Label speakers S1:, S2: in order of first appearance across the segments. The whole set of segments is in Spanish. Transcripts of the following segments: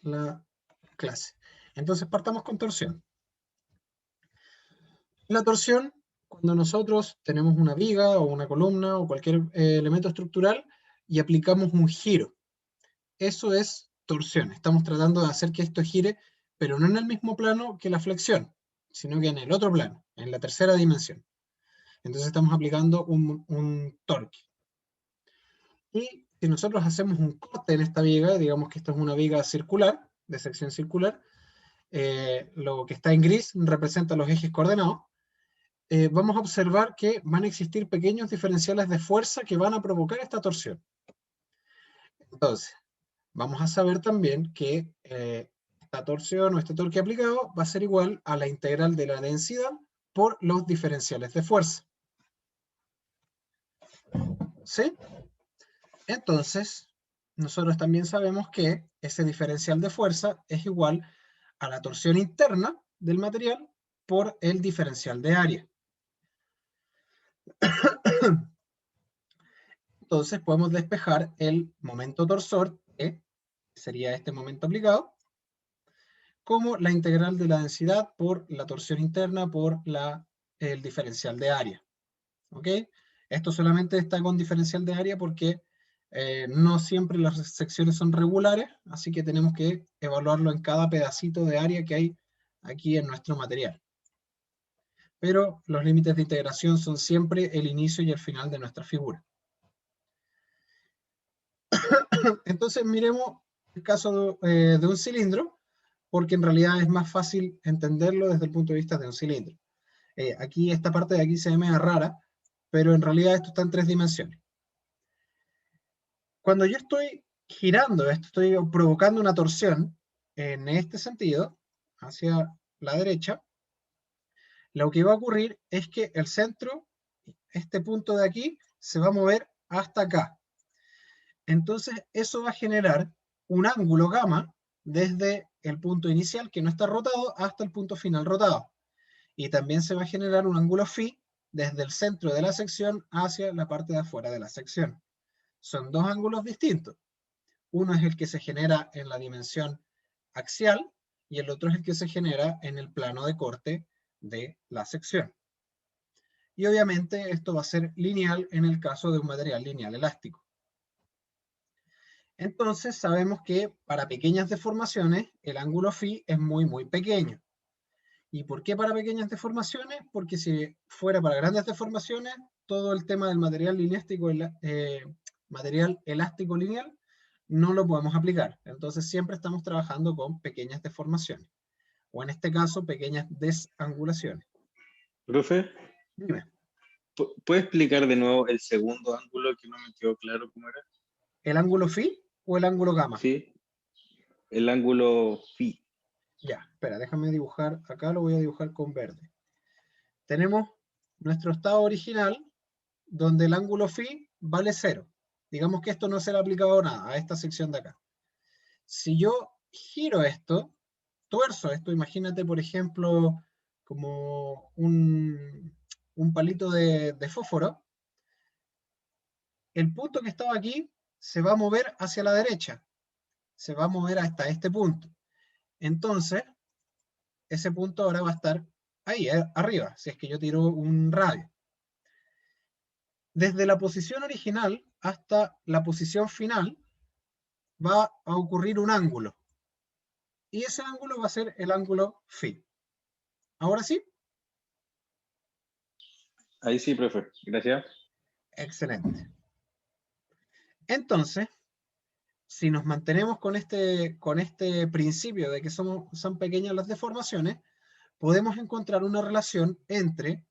S1: la clase. Entonces partamos con torsión. La torsión, cuando nosotros tenemos una viga o una columna o cualquier elemento estructural y aplicamos un giro, eso es torsión. Estamos tratando de hacer que esto gire, pero no en el mismo plano que la flexión, sino que en el otro plano, en la tercera dimensión. Entonces estamos aplicando un torque. Y si nosotros hacemos un corte en esta viga, digamos que esta es una viga circular, de sección circular, lo que está en gris representa los ejes coordenados, vamos a observar que van a existir pequeños diferenciales de fuerza que van a provocar esta torsión. Entonces, vamos a saber también que esta torsión o este torque aplicado va a ser igual a la integral de la densidad por los diferenciales de fuerza. ¿Sí? Entonces, nosotros también sabemos que ese diferencial de fuerza es igual a la torsión interna del material por el diferencial de área. Entonces podemos despejar el momento torsor, que sería este momento aplicado, como la integral de la densidad por la torsión interna por el diferencial de área. ¿Ok? Esto solamente está con diferencial de área porque no siempre las secciones son regulares, así que tenemos que evaluarlo en cada pedacito de área que hay aquí en nuestro material. Pero los límites de integración son siempre el inicio y el final de nuestra figura. Entonces miremos el caso de un cilindro, porque en realidad es más fácil entenderlo desde el punto de vista de un cilindro. Aquí esta parte de aquí se ve media rara, pero en realidad esto está en 3 dimensiones. Cuando yo estoy girando esto, estoy provocando una torsión en este sentido, hacia la derecha, lo que va a ocurrir es que el centro, este punto de aquí, se va a mover hasta acá. Entonces eso va a generar un ángulo gamma desde el punto inicial, que no está rotado, hasta el punto final rotado. Y también se va a generar un ángulo phi desde el centro de la sección hacia la parte de afuera de la sección. Son dos ángulos distintos. Uno es el que se genera en la dimensión axial y el otro es el que se genera en el plano de corte de la sección. Y obviamente esto va a ser lineal en el caso de un material lineal elástico. Entonces sabemos que para pequeñas deformaciones el ángulo phi es muy pequeño. ¿Y por qué para pequeñas deformaciones? Porque si fuera para grandes deformaciones, todo el tema del material material elástico lineal no lo podemos aplicar. Entonces siempre estamos trabajando con pequeñas deformaciones, o en este caso, pequeñas desangulaciones.
S2: Profe,
S1: Dime.
S2: ¿puede explicar de nuevo el segundo ángulo que no me quedó claro cómo era?
S1: ¿El ángulo phi o el ángulo gamma?
S2: Sí, el ángulo phi.
S1: Ya, espera, déjame dibujar. Acá lo voy a dibujar con verde. Tenemos nuestro estado original, donde el ángulo phi vale 0. Digamos que esto no se le ha aplicado nada a esta sección de acá. Si yo giro esto, tuerzo esto, imagínate por ejemplo como un palito de fósforo, el punto que estaba aquí se va a mover hacia la derecha, se va a mover hasta este punto. Entonces, ese punto ahora va a estar ahí, arriba, si es que yo tiro un radio. Desde la posición original hasta la posición final va a ocurrir un ángulo. Y ese ángulo va a ser el ángulo phi. ¿Ahora sí?
S2: Ahí sí, profe. Gracias.
S1: Excelente. Entonces, si nos mantenemos con este principio de que son pequeñas las deformaciones, podemos encontrar una relación entre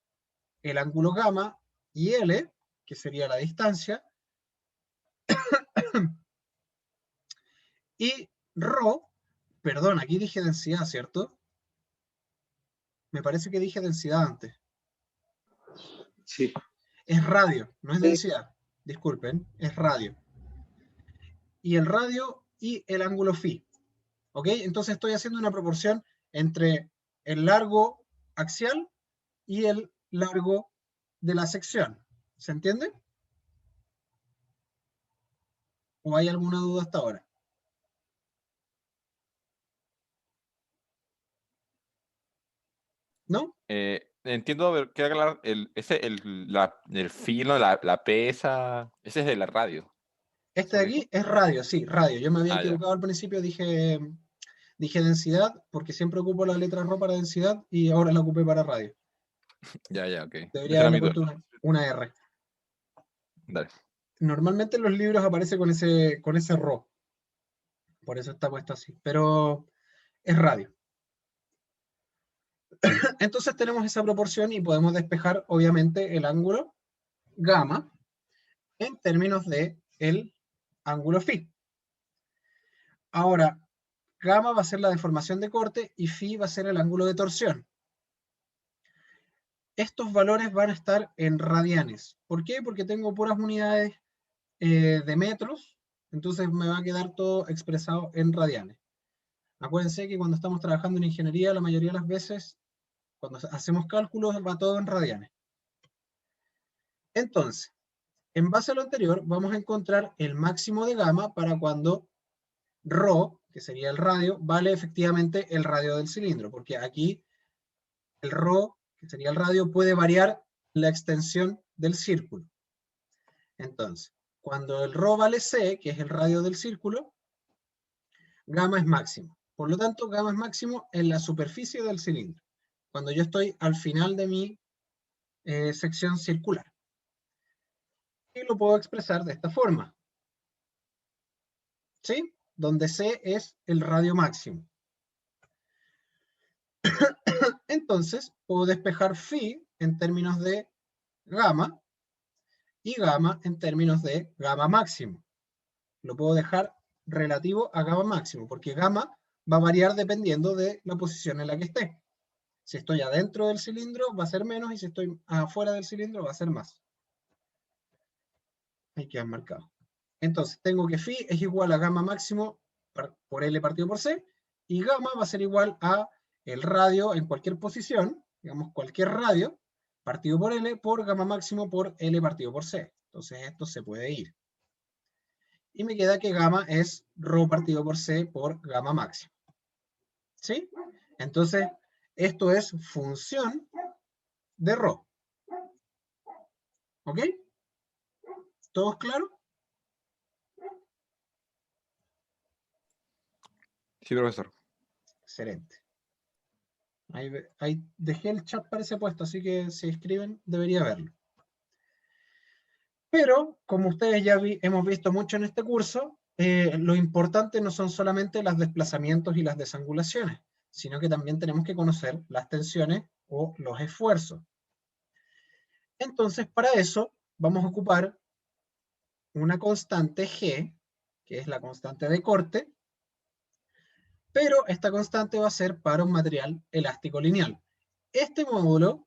S1: el ángulo gamma y L, que sería la distancia, y ρ, perdón, aquí dije densidad, ¿cierto? Me parece que dije densidad antes.
S2: Sí.
S1: Es radio, no es
S2: Sí.
S1: densidad. Disculpen, es radio. Y el radio y el ángulo phi. ¿Ok? Entonces estoy haciendo una proporción entre el largo axial y el largo de la sección. ¿Se entiende? ¿O hay alguna duda hasta ahora? ¿no?
S3: Entiendo, pero quiero aclarar, el filo, la pesa, ese es de la radio.
S1: Este
S3: ¿Eso
S1: de
S3: dijo?
S1: aquí es radio, sí, radio. Yo me había
S3: Ah, ya.
S1: equivocado al principio, dije densidad, porque siempre ocupo la letra R para densidad y ahora la ocupé para radio.
S3: Ya, ok.
S1: Debería
S3: Esa era
S1: haberle
S3: mi duda.
S1: puesto una R.
S3: Dale.
S1: Normalmente en los libros aparece con ese RO, por eso está puesto así, pero es radio. Entonces tenemos esa proporción y podemos despejar obviamente el ángulo gamma en términos de el ángulo phi. Ahora, gamma va a ser la deformación de corte y phi va a ser el ángulo de torsión. Estos valores van a estar en radianes. ¿Por qué? Porque tengo puras unidades de metros, entonces me va a quedar todo expresado en radianes. Acuérdense que cuando estamos trabajando en ingeniería, la mayoría de las veces, cuando hacemos cálculos, va todo en radianes. Entonces, en base a lo anterior, vamos a encontrar el máximo de gamma para cuando ρ, que sería el radio, vale efectivamente el radio del cilindro, porque aquí el ρ, que sería el radio, puede variar la extensión del círculo. Entonces, cuando el ρ vale c, que es el radio del círculo, gamma es máximo. Por lo tanto, gamma es máximo en la superficie del cilindro, cuando yo estoy al final de mi sección circular. Y lo puedo expresar de esta forma, ¿sí? Donde c es el radio máximo. Entonces, puedo despejar phi en términos de gamma y gamma en términos de gamma máximo. Lo puedo dejar relativo a gamma máximo, porque gamma va a variar dependiendo de la posición en la que esté. Si estoy adentro del cilindro va a ser menos y si estoy afuera del cilindro va a ser más. Ahí quedan marcados. Entonces, tengo que phi es igual a gamma máximo por L partido por C, y gamma va a ser igual a el radio en cualquier posición, digamos cualquier radio, partido por L, por gamma máximo por L partido por C. Entonces esto se puede ir. Y me queda que gamma es ρ partido por C por gamma máximo. ¿Sí? Entonces, esto es función de ρ. ¿Ok? ¿Todos claros?
S3: Sí, profesor.
S1: Excelente. Ahí dejé el chat parece puesto, así que si escriben debería verlo. Pero, como ustedes ya hemos visto mucho en este curso, lo importante no son solamente los desplazamientos y las desangulaciones, sino que también tenemos que conocer las tensiones o los esfuerzos. Entonces, para eso vamos a ocupar una constante G, que es la constante de corte, pero esta constante va a ser para un material elástico lineal. Este módulo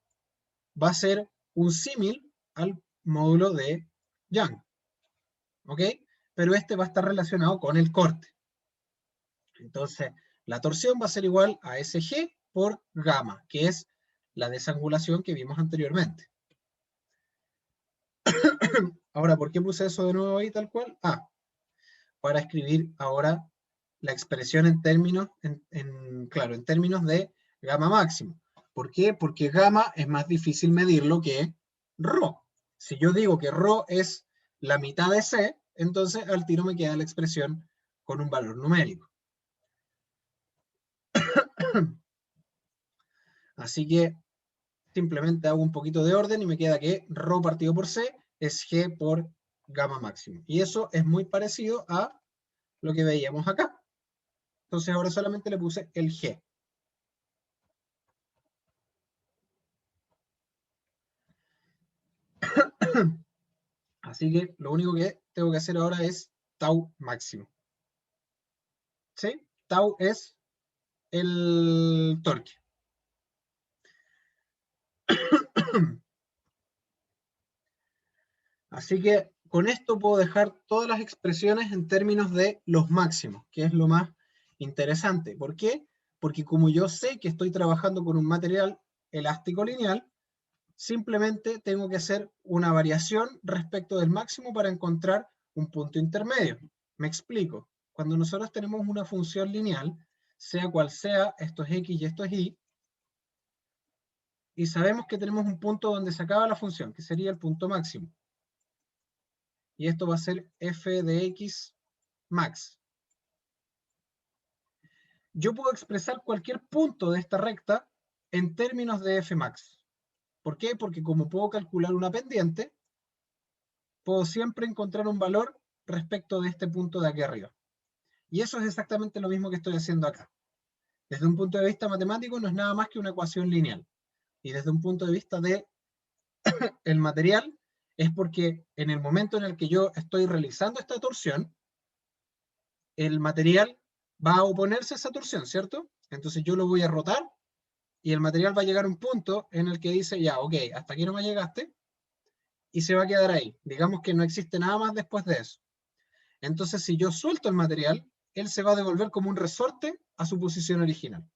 S1: va a ser un símil al módulo de Young, ¿ok? Pero este va a estar relacionado con el corte. Entonces, la torsión va a ser igual a SG por gamma, que es la desangulación que vimos anteriormente. Ahora, ¿por qué puse eso de nuevo ahí tal cual? Para escribir ahora la expresión en términos, claro, en términos de gamma máximo. ¿Por qué? Porque gamma es más difícil medirlo que ρ. Si yo digo que ρ es la mitad de C, entonces al tiro me queda la expresión con un valor numérico. Así que simplemente hago un poquito de orden y me queda que ρ partido por C es G por gamma máximo. Y eso es muy parecido a lo que veíamos acá. Entonces ahora solamente le puse el G. Así que lo único que tengo que hacer ahora es tau máximo. ¿Sí? Tau es el torque. Así que con esto puedo dejar todas las expresiones en términos de los máximos, que es lo más interesante. ¿Por qué? Porque como yo sé que estoy trabajando con un material elástico lineal, simplemente tengo que hacer una variación respecto del máximo para encontrar un punto intermedio. Me explico. Cuando nosotros tenemos una función lineal, sea cual sea, esto es x y esto es y, y sabemos que tenemos un punto donde se acaba la función, que sería el punto máximo. Y esto va a ser f de x max. Yo puedo expresar cualquier punto de esta recta en términos de f max. ¿Por qué? Porque como puedo calcular una pendiente, puedo siempre encontrar un valor respecto de este punto de aquí arriba. Y eso es exactamente lo mismo que estoy haciendo acá. Desde un punto de vista matemático no es nada más que una ecuación lineal. Y desde un punto de vista de el material, es porque en el momento en el que yo estoy realizando esta torsión, el material va a oponerse a esa torsión, ¿cierto? Entonces yo lo voy a rotar y el material va a llegar a un punto en el que dice, ya, ok, hasta aquí no me llegaste, y se va a quedar ahí. Digamos que no existe nada más después de eso. Entonces, si yo suelto el material, él se va a devolver como un resorte a su posición original.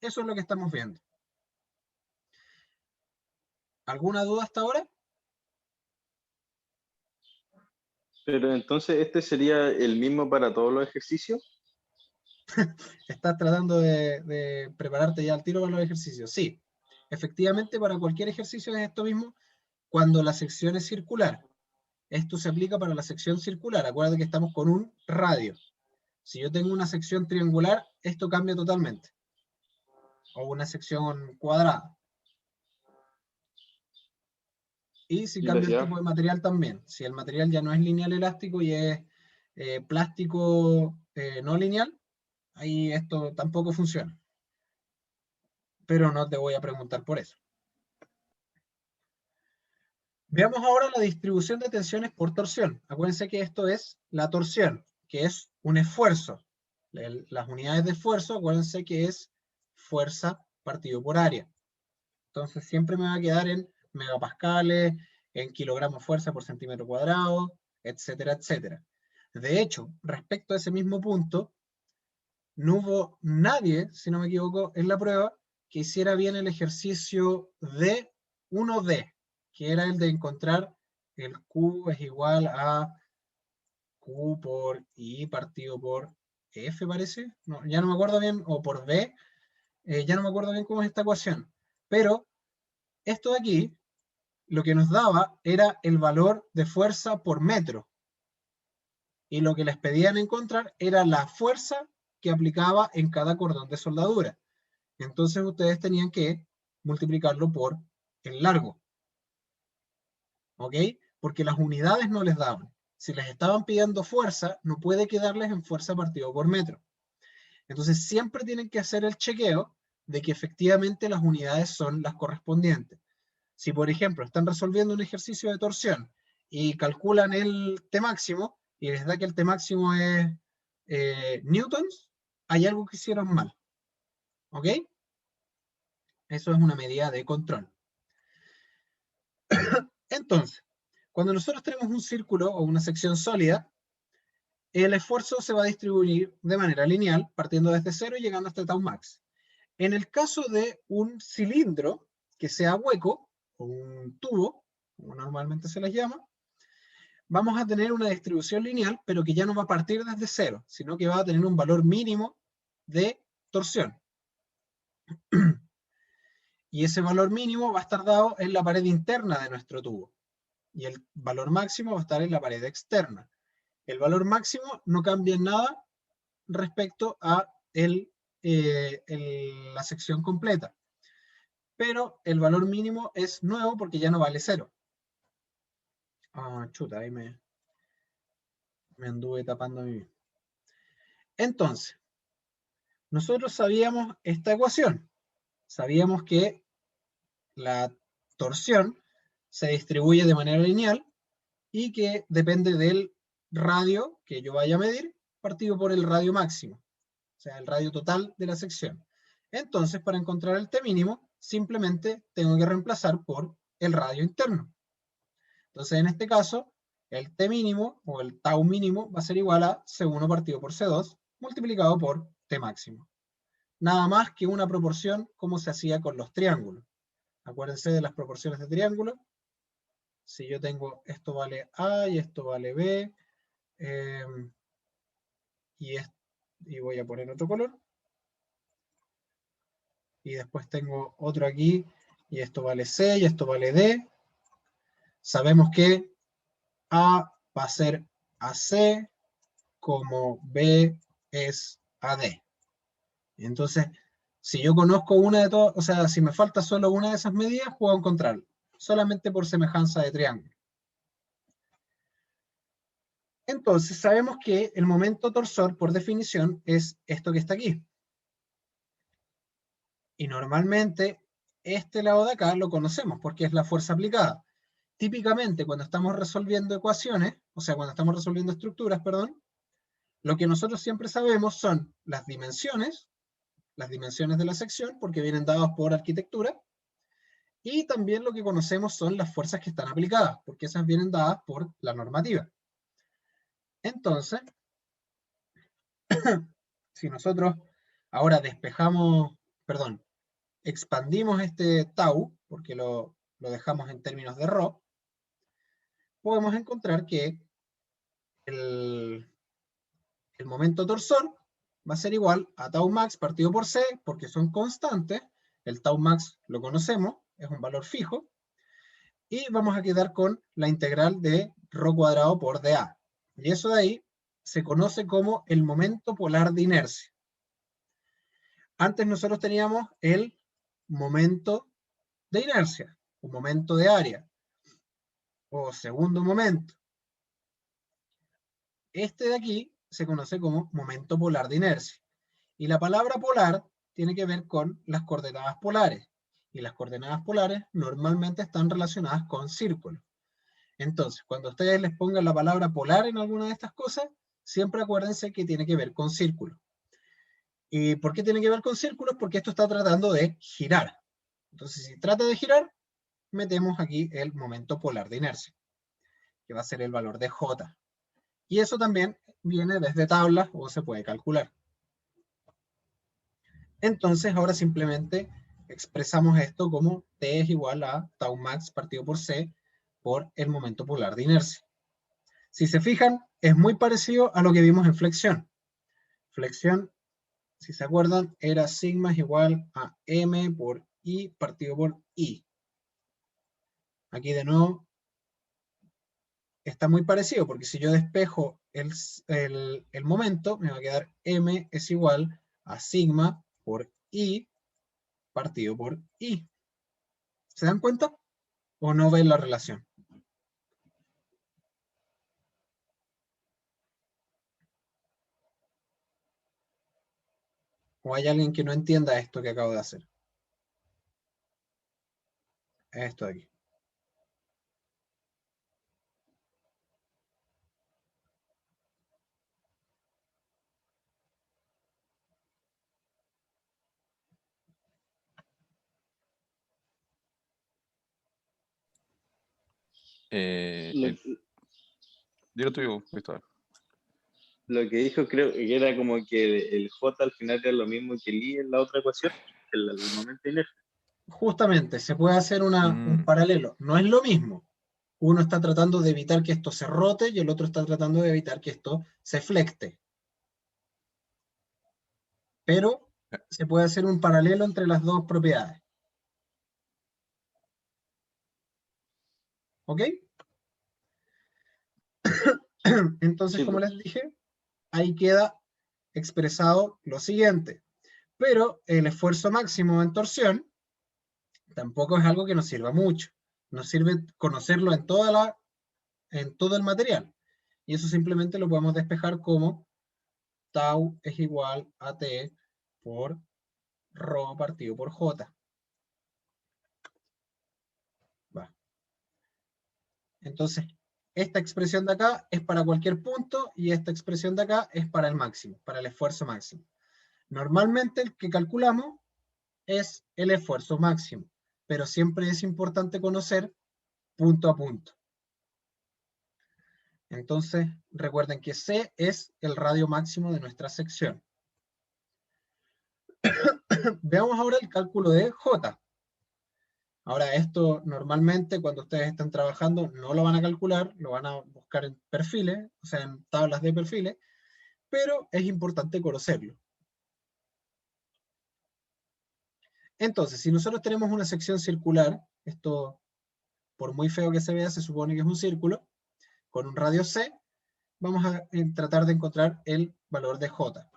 S1: Eso es lo que estamos viendo. ¿Alguna duda hasta ahora?
S2: Pero entonces, ¿este sería el mismo para todos los ejercicios?
S1: ¿Estás tratando de prepararte ya al tiro para los ejercicios? Sí, efectivamente para cualquier ejercicio es esto mismo cuando la sección es circular. Esto se aplica para la sección circular. Acuérdate que estamos con un radio. Si yo tengo una sección triangular, esto cambia totalmente. O una sección cuadrada. Y si cambia el
S2: Gracias.
S1: tipo de material también. Si el material ya no es lineal elástico y es plástico no lineal, ahí esto tampoco funciona. Pero no te voy a preguntar por eso. Veamos ahora la distribución de tensiones por torsión. Acuérdense que esto es la torsión, que es un esfuerzo. Las unidades de esfuerzo, acuérdense que es fuerza partido por área. Entonces siempre me va a quedar en megapascales, en kilogramos fuerza por centímetro cuadrado, etcétera, etcétera. De hecho, respecto a ese mismo punto, no hubo nadie, si no me equivoco, en la prueba que hiciera bien el ejercicio de 1D, que era el de encontrar el Q es igual a Q por I partido por F, parece. No, ya no me acuerdo bien, o por B, ya no me acuerdo bien cómo es esta ecuación. Pero esto de aquí, lo que nos daba era el valor de fuerza por metro. Y lo que les pedían encontrar era la fuerza que aplicaba en cada cordón de soldadura. Entonces ustedes tenían que multiplicarlo por el largo. ¿Ok? Porque las unidades no les daban. Si les estaban pidiendo fuerza, no puede quedarles en fuerza partido por metro. Entonces siempre tienen que hacer el chequeo de que efectivamente las unidades son las correspondientes. Si, por ejemplo, están resolviendo un ejercicio de torsión y calculan el T máximo y les da que el T máximo es newtons, hay algo que hicieron mal. ¿Ok? Eso es una medida de control. Entonces, cuando nosotros tenemos un círculo o una sección sólida, el esfuerzo se va a distribuir de manera lineal, partiendo desde cero y llegando hasta tau max. En el caso de un cilindro que sea hueco, o un tubo, como normalmente se les llama, vamos a tener una distribución lineal, pero que ya no va a partir desde cero, sino que va a tener un valor mínimo de torsión. Y ese valor mínimo va a estar dado en la pared interna de nuestro tubo. Y el valor máximo va a estar en la pared externa. El valor máximo no cambia en nada respecto a la sección completa. Pero el valor mínimo es nuevo porque ya no vale cero. Ah, chuta, ahí me anduve tapando a mí. Entonces, nosotros sabíamos esta ecuación. Sabíamos que la torsión se distribuye de manera lineal y que depende del radio que yo vaya a medir partido por el radio máximo, o sea, el radio total de la sección. Entonces, para encontrar el T mínimo, simplemente tengo que reemplazar por el radio interno. Entonces, en este caso, el T mínimo o el tau mínimo va a ser igual a C1 partido por C2 multiplicado por T máximo. Nada más que una proporción como se hacía con los triángulos. Acuérdense de las proporciones de triángulo. Si yo tengo esto vale A y esto vale B, y voy a poner otro color. Y después tengo otro aquí y esto vale C, y esto vale D, sabemos que A va a ser AC, como B es AD. Entonces, si yo conozco una de todas, o sea, si me falta solo una de esas medidas, puedo encontrarlo, solamente por semejanza de triángulo. Entonces, sabemos que el momento torsor, por definición, es esto que está aquí. Y normalmente, este lado de acá lo conocemos, porque es la fuerza aplicada. Típicamente, cuando estamos resolviendo ecuaciones, o sea, cuando estamos resolviendo estructuras, perdón, lo que nosotros siempre sabemos son las dimensiones de la sección, porque vienen dadas por arquitectura, y también lo que conocemos son las fuerzas que están aplicadas, porque esas vienen dadas por la normativa. Entonces, si nosotros ahora expandimos este tau, porque lo dejamos en términos de ρ, podemos encontrar que el momento torsor va a ser igual a tau max partido por c, porque son constantes. El tau max lo conocemos, es un valor fijo, y vamos a quedar con la integral de ρ cuadrado por dA. Y eso de ahí se conoce como el momento polar de inercia. Antes nosotros teníamos el momento de inercia, un momento de área, o segundo momento. Este de aquí se conoce como momento polar de inercia. Y la palabra polar tiene que ver con las coordenadas polares. Y las coordenadas polares normalmente están relacionadas con círculos. Entonces, cuando ustedes les pongan la palabra polar en alguna de estas cosas, siempre acuérdense que tiene que ver con círculos. ¿Y por qué tiene que ver con círculos? Porque esto está tratando de girar. Entonces, si trata de girar, metemos aquí el momento polar de inercia, que va a ser el valor de J. Y eso también viene desde tablas o se puede calcular. Entonces, ahora simplemente expresamos esto como T es igual a tau max partido por C por el momento polar de inercia. Si se fijan, es muy parecido a lo que vimos en flexión. Flexión, si se acuerdan, era sigma es igual a M por I partido por I. Aquí de nuevo está muy parecido, porque si yo despejo el momento, me va a quedar M es igual a sigma por I partido por I. ¿Se dan cuenta? ¿O no ven la relación? ¿O hay alguien que no entienda esto que acabo de hacer? Esto de aquí.
S3: Dilo tuyo, Cristóbal.
S2: Lo que dijo creo que era como que el J al final era lo mismo que el I en la otra ecuación, el momento de inercia.
S1: Justamente, se puede hacer un paralelo. No es lo mismo. Uno está tratando de evitar que esto se rote y el otro está tratando de evitar que esto se flecte. Pero se puede hacer un paralelo entre las dos propiedades. ¿Ok? Entonces,
S2: Sí,
S1: como
S2: pues.
S1: les dije, ahí queda expresado lo siguiente. Pero el esfuerzo máximo en torsión tampoco es algo que nos sirva mucho. Nos sirve conocerlo en todo el material. Y eso simplemente lo podemos despejar como tau es igual a T por ρ partido por J. Va. Entonces, esta expresión de acá es para cualquier punto y esta expresión de acá es para el máximo, para el esfuerzo máximo. Normalmente el que calculamos es el esfuerzo máximo, pero siempre es importante conocer punto a punto. Entonces, recuerden que C es el radio máximo de nuestra sección. Veamos ahora el cálculo de J. Ahora, esto normalmente cuando ustedes están trabajando no lo van a calcular, lo van a buscar en perfiles, o sea, en tablas de perfiles, pero es importante conocerlo. Entonces, si nosotros tenemos una sección circular, esto, por muy feo que se vea, se supone que es un círculo, con un radio C, vamos a tratar de encontrar el valor de J.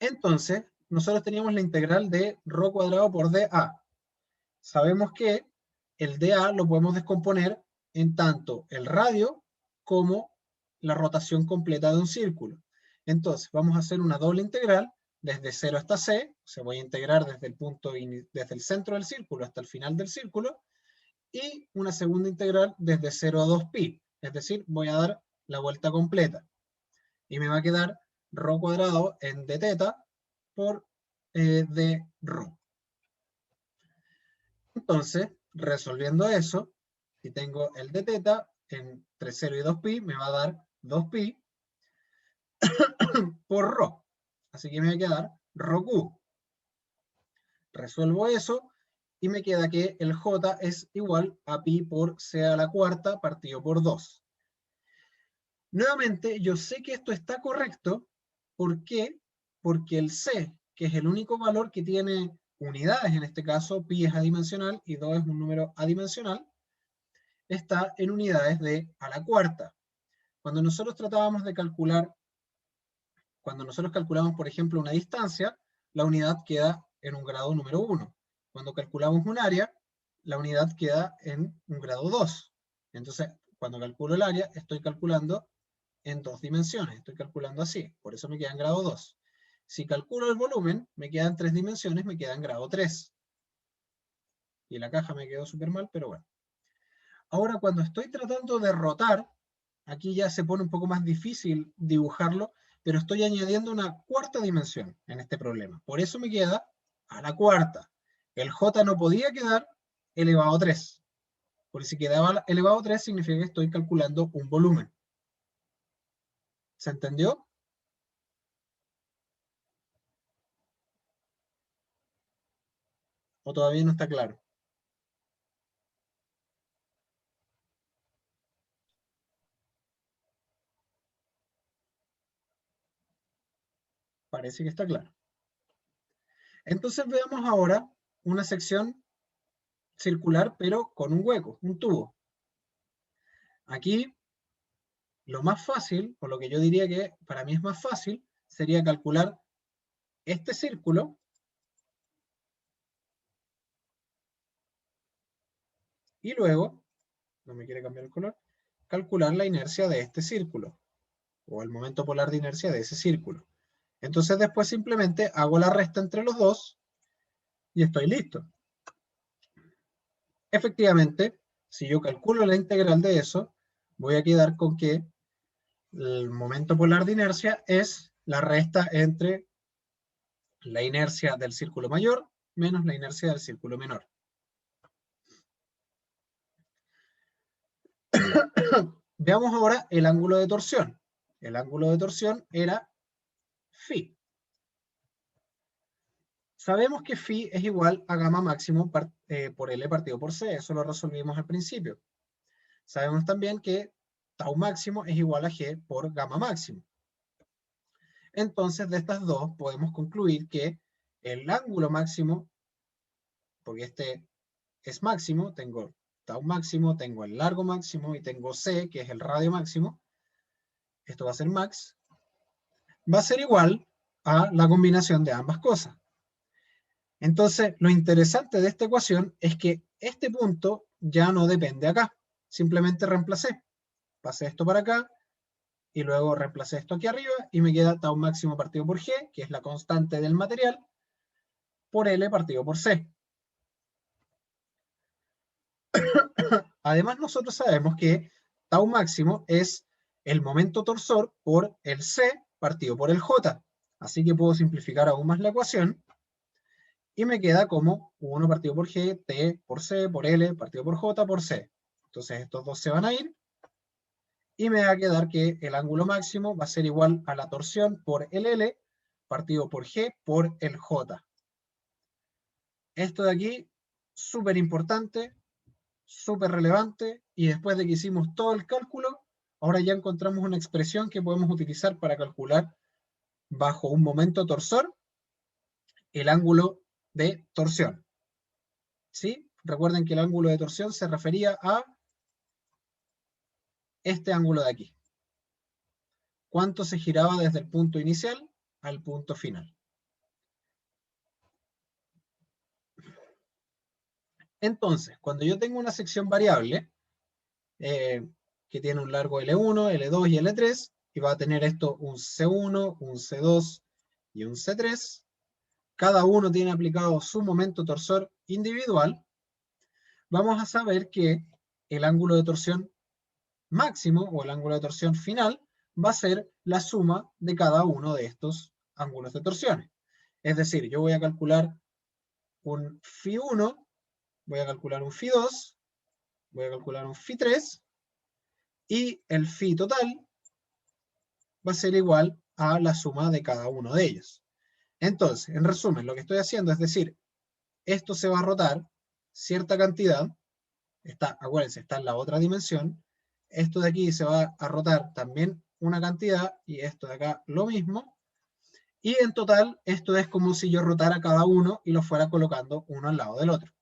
S1: Entonces, nosotros teníamos la integral de ρ cuadrado por dA. Sabemos que el dA lo podemos descomponer en tanto el radio como la rotación completa de un círculo. Entonces, vamos a hacer una doble integral desde 0 hasta C, o sea, voy a integrar desde desde el centro del círculo hasta el final del círculo, y una segunda integral desde 0 a 2pi, es decir, voy a dar la vuelta completa. Y me va a quedar ρ cuadrado en d teta por d ρ. Entonces, resolviendo eso, si tengo el d teta entre 0 y 2pi, me va a dar 2pi por ρ. Así que me va a quedar ρq. Resuelvo eso y me queda que el j es igual a pi por c a la cuarta partido por 2. Nuevamente, yo sé que esto está correcto. ¿Por qué? Porque el c, que es el único valor que tiene unidades, en este caso pi es adimensional y 2 es un número adimensional, está en unidades de a la cuarta. Cuando nosotros tratábamos de calcular, cuando nosotros calculamos, por ejemplo, una distancia, la unidad queda en un grado número 1. Cuando calculamos un área, la unidad queda en un grado 2. Entonces, cuando calculo el área, estoy calculando en 2 dimensiones, estoy calculando así, por eso me queda en grado 2. Si calculo el volumen, me queda en 3 dimensiones, me queda en grado 3. Y la caja me quedó súper mal, pero bueno. Ahora, cuando estoy tratando de rotar, aquí ya se pone un poco más difícil dibujarlo, pero estoy añadiendo una cuarta dimensión en este problema. Por eso me queda a la cuarta. El j no podía quedar elevado a 3. Porque si quedaba elevado a 3 significa que estoy calculando un volumen. ¿Se entendió? ¿O todavía no está claro? Parece que está claro. Entonces veamos ahora una sección circular, pero con un hueco, un tubo. Aquí, lo más fácil, o lo que yo diría que para mí es más fácil, sería calcular este círculo y luego, no me quiere cambiar el color, calcular la inercia de este círculo, o el momento polar de inercia de ese círculo. Entonces después simplemente hago la resta entre los dos y estoy listo. Efectivamente, si yo calculo la integral de eso, voy a quedar con que el momento polar de inercia es la resta entre la inercia del círculo mayor menos la inercia del círculo menor. Veamos ahora el ángulo de torsión. El ángulo de torsión era phi. Sabemos que phi es igual a gamma máximo por L partido por C. Eso lo resolvimos al principio. Sabemos también que tau máximo es igual a G por gamma máximo. Entonces, de estas dos podemos concluir que el ángulo máximo, porque este es máximo, tengo tau máximo, tengo el largo máximo y tengo C, que es el radio máximo, esto va a ser max, va a ser igual a la combinación de ambas cosas. Entonces, lo interesante de esta ecuación es que este punto ya no depende acá, simplemente reemplacé. Pasé esto para acá, y luego reemplacé esto aquí arriba, y me queda tau máximo partido por G, que es la constante del material, por L partido por C. Además, nosotros sabemos que tau máximo es el momento torsor por el C partido por el J. Así que puedo simplificar aún más la ecuación, y me queda como 1 partido por G, T por C, por L, partido por J, por C. Entonces estos dos se van a ir, y me va a quedar que el ángulo máximo va a ser igual a la torsión por el L, partido por G, por el J. Esto de aquí, súper importante, súper relevante, y después de que hicimos todo el cálculo, ahora ya encontramos una expresión que podemos utilizar para calcular bajo un momento torsor el ángulo de torsión. ¿Sí? Recuerden que el ángulo de torsión se refería a este ángulo de aquí. ¿Cuánto se giraba desde el punto inicial al punto final? Entonces, cuando yo tengo una sección variable, que tiene un largo L1, L2 y L3, y va a tener esto un C1, un C2 y un C3, cada uno tiene aplicado su momento torsor individual, vamos a saber que el ángulo de torsión máximo o el ángulo de torsión final va a ser la suma de cada uno de estos ángulos de torsiones. Es decir, yo voy a calcular un Φ1, voy a calcular un Φ2, voy a calcular un Φ3, y el Φ total va a ser igual a la suma de cada uno de ellos. Entonces, en resumen, lo que estoy haciendo es decir, esto se va a rotar cierta cantidad, acuérdense, está en la otra dimensión, esto de aquí se va a rotar también una cantidad, y esto de acá lo mismo, y en total esto es como si yo rotara cada uno y lo fuera colocando uno al lado del otro.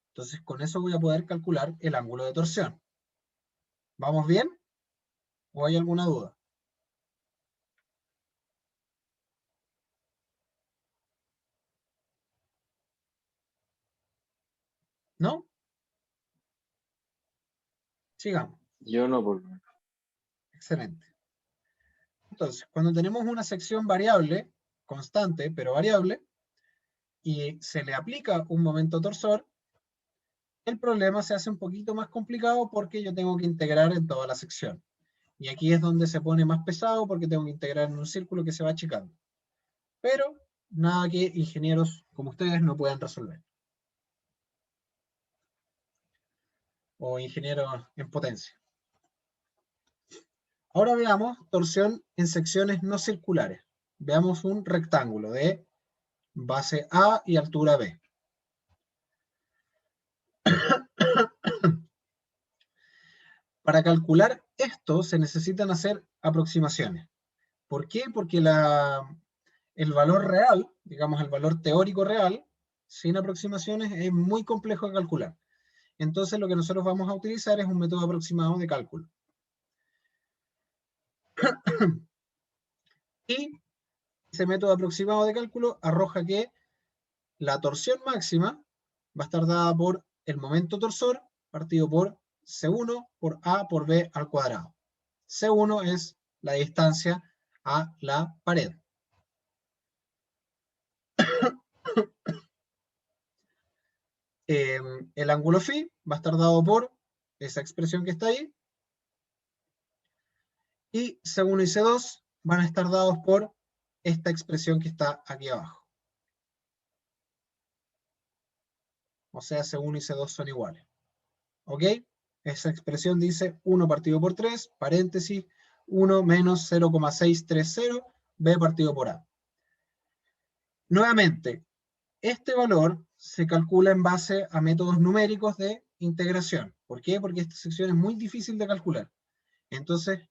S1: Entonces con eso voy a poder calcular el ángulo de torsión. ¿Vamos bien? ¿O hay alguna duda? ¿No? Sigamos.
S2: Yo no, por lo menos.
S1: Excelente. Entonces, cuando tenemos una sección variable, constante, pero variable, y se le aplica un momento torsor, el problema se hace un poquito más complicado porque yo tengo que integrar en toda la sección. Y aquí es donde se pone más pesado porque tengo que integrar en un círculo que se va achicando. Pero nada que ingenieros como ustedes no puedan resolver. O ingenieros en potencia. Ahora veamos torsión en secciones no circulares. Veamos un rectángulo de base A y altura B. Para calcular esto se necesitan hacer aproximaciones. ¿Por qué? Porque el valor real, digamos el valor teórico real, sin aproximaciones es muy complejo de calcular. Entonces lo que nosotros vamos a utilizar es un método aproximado de cálculo. Y ese método aproximado de cálculo arroja que la torsión máxima va a estar dada por el momento torsor partido por C1 por A por B al cuadrado. C1 es la distancia a la pared. El ángulo φ va a estar dado por esa expresión que está ahí, y C1 y C2 van a estar dados por esta expresión que está aquí abajo. O sea, C1 y C2 son iguales. ¿Ok? Esa expresión dice 1 partido por 3, paréntesis, 1 menos 0,630, B partido por A. Nuevamente, este valor se calcula en base a métodos numéricos de integración. ¿Por qué? Porque esta sección es muy difícil de calcular. Entonces,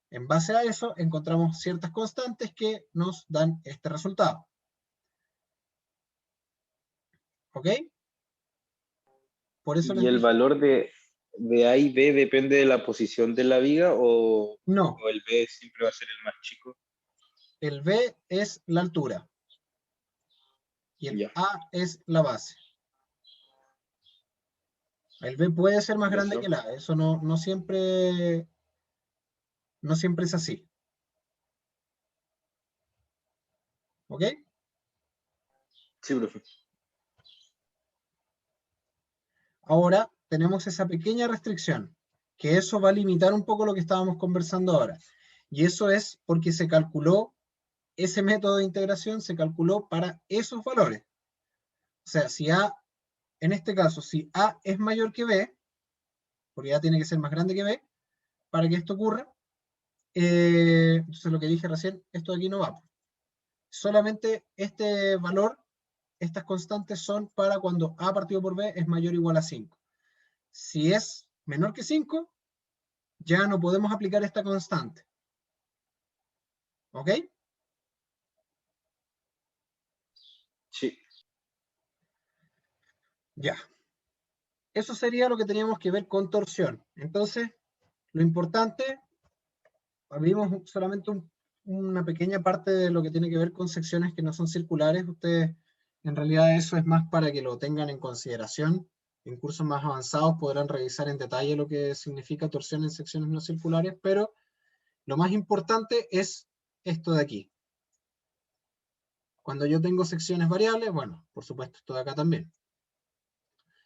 S1: en base a eso, encontramos ciertas constantes que nos dan este resultado. ¿Ok? Por eso les
S2: ¿Y el
S1: dije,
S2: valor de A y B depende de la posición de la viga o
S1: no,
S2: el B siempre va a ser el más chico?
S1: el B es la altura y el
S2: Ya,
S1: A es la base. El B puede ser más
S2: ¿y
S1: grande que
S2: eso?
S1: el A, eso no siempre es así. ¿Ok?
S2: Sí, profe.
S1: Ahora tenemos esa pequeña restricción, que eso va a limitar un poco lo que estábamos conversando ahora. Y eso es porque se calculó, ese método de integración se calculó para esos valores. O sea, si A, en este caso, si A es mayor que B, porque A tiene que ser más grande que B, para que esto ocurra, entonces lo que dije recién, esto de aquí no va. Solamente este valor, estas constantes son para cuando A partido por B es mayor o igual a 5. Si es menor que 5, ya no podemos aplicar esta constante. ¿Ok?
S2: Sí.
S1: Ya. Eso sería lo que teníamos que ver con torsión. Entonces, lo importante, vimos solamente una pequeña parte de lo que tiene que ver con secciones que no son circulares. Ustedes, en realidad, eso es más para que lo tengan en consideración. En cursos más avanzados podrán revisar en detalle lo que significa torsión en secciones no circulares, pero lo más importante es esto de aquí. Cuando yo tengo secciones variables, bueno, por supuesto, esto de acá también.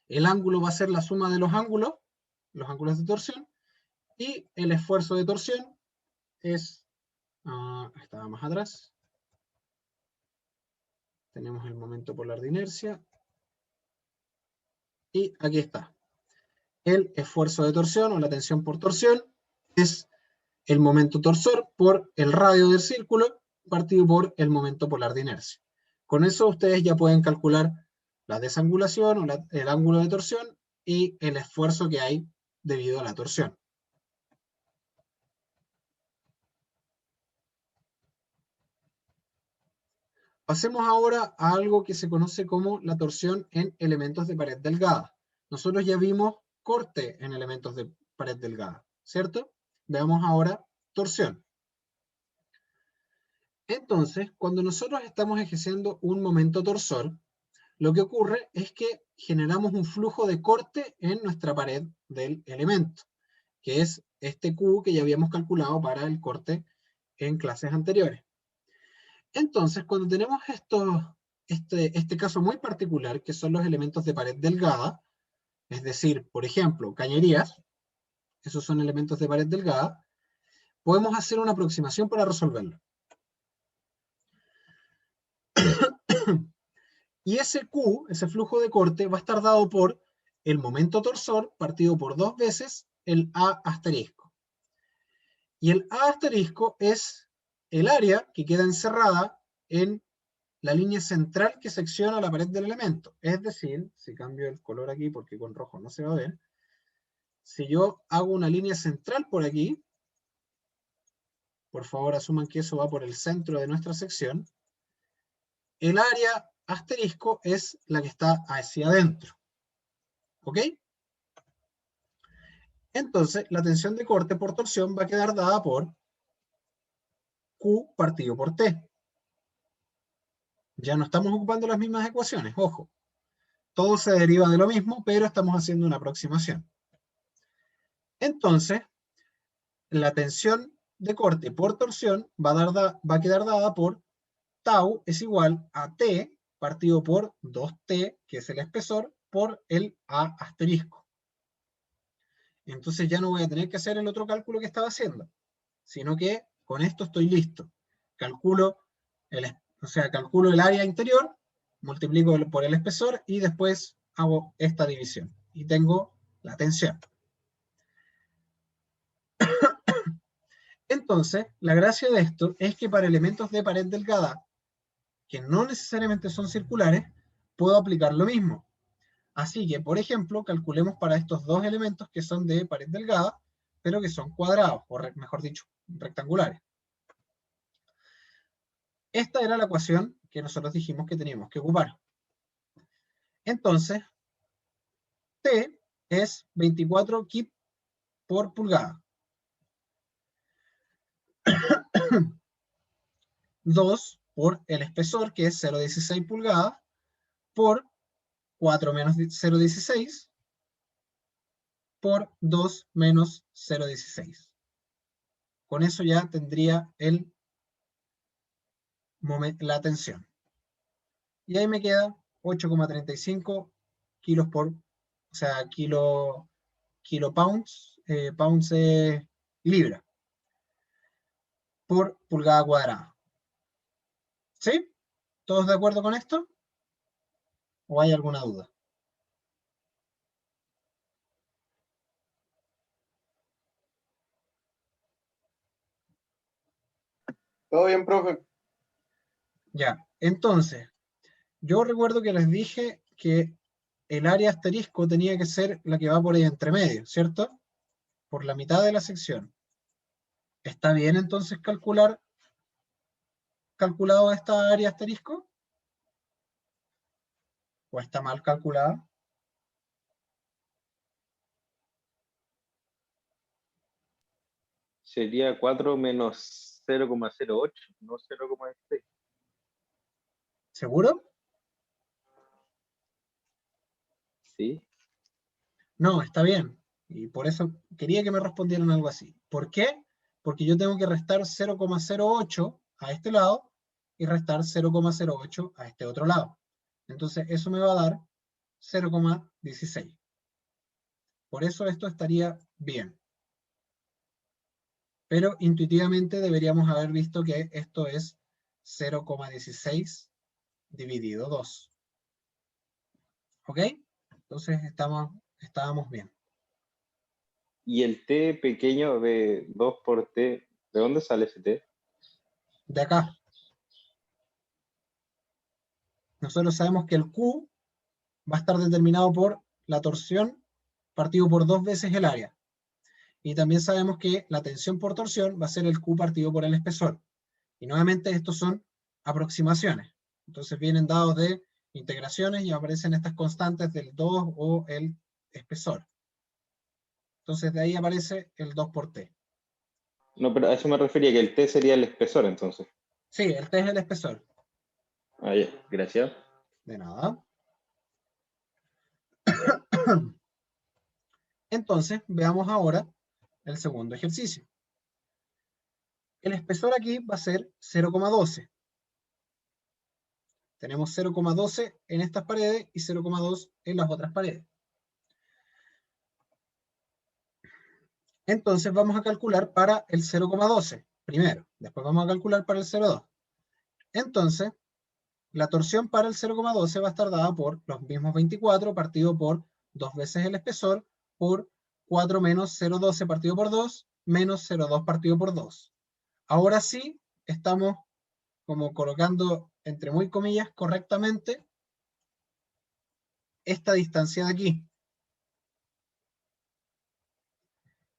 S1: El ángulo va a ser la suma de los ángulos de torsión, y el esfuerzo de torsión es, estaba más atrás, tenemos el momento polar de inercia, y aquí está. El esfuerzo de torsión o la tensión por torsión es el momento torsor por el radio del círculo partido por el momento polar de inercia. Con eso ustedes ya pueden calcular la desangulación o el ángulo de torsión y el esfuerzo que hay debido a la torsión. Pasemos ahora a algo que se conoce como la torsión en elementos de pared delgada. Nosotros ya vimos corte en elementos de pared delgada, ¿cierto? Veamos ahora torsión. Entonces, cuando nosotros estamos ejerciendo un momento torsor, lo que ocurre es que generamos un flujo de corte en nuestra pared del elemento, que es este Q que ya habíamos calculado para el corte en clases anteriores. Entonces, cuando tenemos este caso muy particular, que son los elementos de pared delgada, es decir, por ejemplo, cañerías, esos son elementos de pared delgada, podemos hacer una aproximación para resolverlo. Y ese Q, ese flujo de corte, va a estar dado por el momento torsor partido por 2 veces el A asterisco. Y el A asterisco es el área que queda encerrada en la línea central que secciona la pared del elemento. Es decir, si cambio el color aquí porque con rojo no se va a ver, si yo hago una línea central por aquí, por favor asuman que eso va por el centro de nuestra sección, el área asterisco es la que está hacia adentro. ¿Ok? Entonces, la tensión de corte por torsión va a quedar dada por Q partido por T. Ya no estamos ocupando las mismas ecuaciones, ojo. Todo se deriva de lo mismo, pero estamos haciendo una aproximación. Entonces, la tensión de corte por torsión va a quedar dada por tau es igual a T partido por 2T, que es el espesor, por el A asterisco. Entonces ya no voy a tener que hacer el otro cálculo que estaba haciendo, sino que con esto estoy listo. Calculo el área interior, multiplico por el espesor y después hago esta división. Y tengo la tensión. Entonces, la gracia de esto es que para elementos de pared delgada, que no necesariamente son circulares, puedo aplicar lo mismo. Así que, por ejemplo, calculemos para estos dos elementos que son de pared delgada, pero que son cuadrados, o mejor dicho, rectangulares. Esta era la ecuación que nosotros dijimos que teníamos que ocupar. Entonces, T es 24 kip por pulgada. 2 por el espesor, que es 0,16 pulgadas, por 4 menos 0,16, por 2 menos 0,16. Con eso ya tendría la tensión. Y ahí me queda 8,35 kilos kilopounds, pounds es libra, por pulgada cuadrada. ¿Sí? ¿Todos de acuerdo con esto? ¿O hay alguna duda?
S2: Todo bien, profe.
S1: Ya, entonces, yo recuerdo que les dije que el área asterisco tenía que ser la que va por ahí entre medio, ¿cierto? Por la mitad de la sección. ¿Está bien entonces calculado esta área asterisco? ¿O está mal calculada?
S2: Sería 4 menos 0,08, no 0,6.
S1: ¿Seguro?
S2: ¿Sí?
S1: No, está bien. Y por eso quería que me respondieran algo así. ¿Por qué? Porque yo tengo que restar 0,08 a este lado y restar 0,08 a este otro lado. Entonces eso me va a dar 0,16. Por eso esto estaría bien. Pero intuitivamente deberíamos haber visto que esto es 0,16 dividido 2. ¿Ok? Entonces estábamos bien.
S2: Y el t pequeño de 2 por t, ¿de dónde sale ese t?
S1: De acá, nosotros sabemos que el Q va a estar determinado por la torsión partido por 2 veces el área. Y también sabemos que la tensión por torsión va a ser el Q partido por el espesor. Y nuevamente estos son aproximaciones. Entonces vienen dados de integraciones y aparecen estas constantes del 2 o el espesor. Entonces de ahí aparece el 2 por T.
S2: No, pero a eso me refería, que el t sería el espesor entonces.
S1: Sí, el T es el espesor.
S2: Ah, ya, gracias.
S1: De nada. Entonces, veamos ahora el segundo ejercicio. El espesor aquí va a ser 0,12. Tenemos 0,12 en estas paredes y 0,2 en las otras paredes. Entonces vamos a calcular para el 0,12 primero. Después vamos a calcular para el 0,2. Entonces, la torsión para el 0,12 va a estar dada por los mismos 24 partido por 2 veces el espesor por 4 menos 0,12 partido por 2 menos 0,2 partido por 2. Ahora sí, estamos como colocando entre muy comillas correctamente esta distancia de aquí.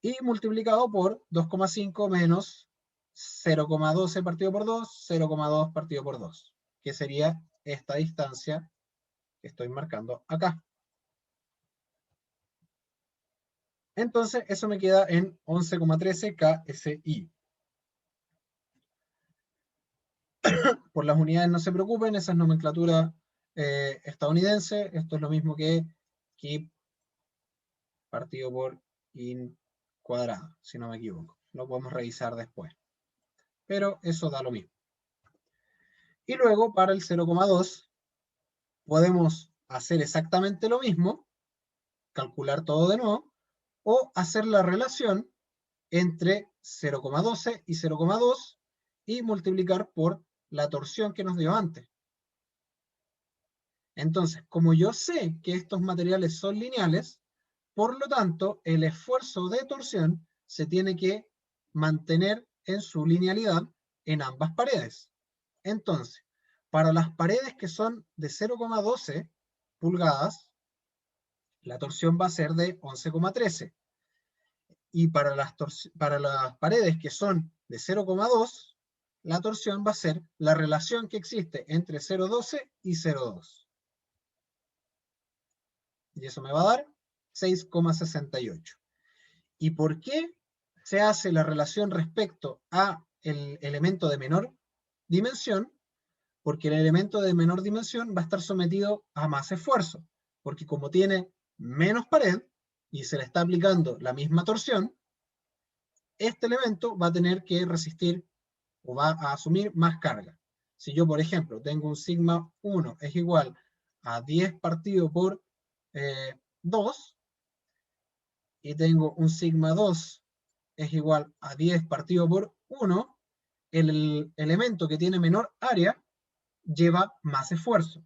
S1: Y multiplicado por 2,5 menos 0,12 partido por 2, 0,2 partido por 2, que sería esta distancia que estoy marcando acá. Entonces, eso me queda en 11,13 KSI. Por las unidades no se preocupen, esa es nomenclatura estadounidense. Esto es lo mismo que KIP partido por IN cuadrado, si no me equivoco. Lo podemos revisar después. Pero eso da lo mismo. Y luego, para el 0,2, podemos hacer exactamente lo mismo, calcular todo de nuevo, o hacer la relación entre 0,12 y 0,2 y multiplicar por la torsión que nos dio antes. Entonces, como yo sé que estos materiales son lineales, por lo tanto, el esfuerzo de torsión se tiene que mantener en su linealidad en ambas paredes. Entonces, para las paredes que son de 0,12 pulgadas, la torsión va a ser de 11,13. Y para las paredes que son de 0,2, la torsión va a ser la relación que existe entre 0,12 y 0,2. Y eso me va a dar 6,68. ¿Y por qué se hace la relación respecto a el elemento de menor dimensión? Porque el elemento de menor dimensión va a estar sometido a más esfuerzo, porque como tiene menos pared y se le está aplicando la misma torsión, este elemento va a tener que resistir o va a asumir más carga. Si yo, por ejemplo, tengo un sigma 1 es igual a 10 partido por 2, y tengo un sigma 2 es igual a 10 partido por 1, el elemento que tiene menor área lleva más esfuerzo.